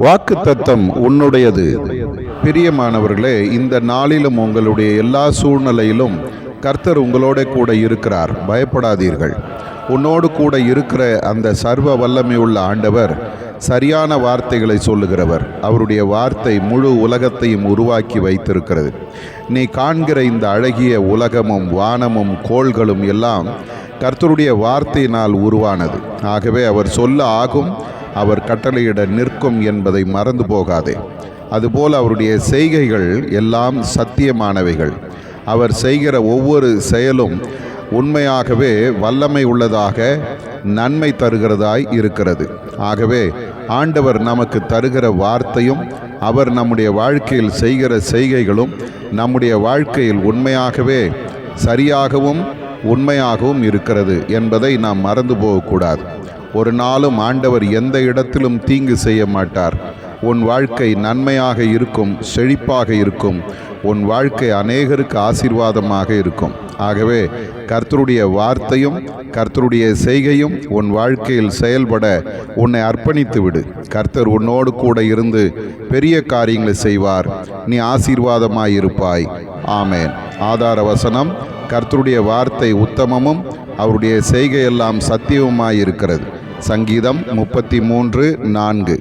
வாக்குத்தத்தம் உன்னுடையது. பிரியமானவர்களே, இந்த நாளிலும் உங்களுடைய எல்லா சூழ்நிலையிலும் கர்த்தர் உங்களோட கூட இருக்கிறார். பயப்படாதீர்கள். உன்னோடு கூட இருக்கிற அந்த சர்வ வல்லமையுள்ள ஆண்டவர் சரியான வார்த்தைகளை சொல்லுகிறவர். அவருடைய வார்த்தை முழு உலகத்தையும் உருவாக்கி வைத்திருக்கிறது. நீ காண்கிற இந்த அழகிய உலகமும் வானமும் கோள்களும் எல்லாம் கர்த்தருடைய வார்த்தையினால் உருவானது. ஆகவே அவர் சொல்ல ஆகும், அவர் கட்டளையிட நிற்கும் என்பதை மறந்து போகாதே. அதுபோல் அவருடைய செய்கைகள் எல்லாம் சத்தியமானவைகள். அவர் செய்கிற ஒவ்வொரு செயலும் உண்மையாகவே வல்லமை உள்ளதாக நன்மை தருகிறதாய் இருக்கிறது. ஆகவே ஆண்டவர் நமக்கு தருகிற வார்த்தையும் அவர் நம்முடைய வாழ்க்கையில் செய்கிற செய்கைகளும் நம்முடைய வாழ்க்கையில் உண்மையாகவே சரியாகவும் உண்மையாகவும் இருக்கிறது என்பதை நாம் மறந்து போகக்கூடாது. ஒரு நாளும் ஆண்டவர் எந்த இடத்திலும் தீங்கு செய்ய மாட்டார். உன் வாழ்க்கை நன்மையாக இருக்கும், செழிப்பாக இருக்கும். உன் வாழ்க்கை அநேகருக்கு ஆசீர்வாதமாக இருக்கும். ஆகவே கர்த்தருடைய வார்த்தையும் கர்த்தருடைய செய்கையும் உன் வாழ்க்கையில் செயல்பட உன்னை அர்ப்பணித்து விடு. கர்த்தர் உன்னோடு கூட இருந்து பெரிய காரியங்களை செய்வார். நீ ஆசீர்வாதமாயிருப்பாய். ஆமேன். ஆதார வசனம்: கர்த்தருடைய வார்த்தை உத்தமமும் அவருடைய செய்கையெல்லாம் சத்தியமுமாயிருக்கிறது. சங்கீதம் 33:4.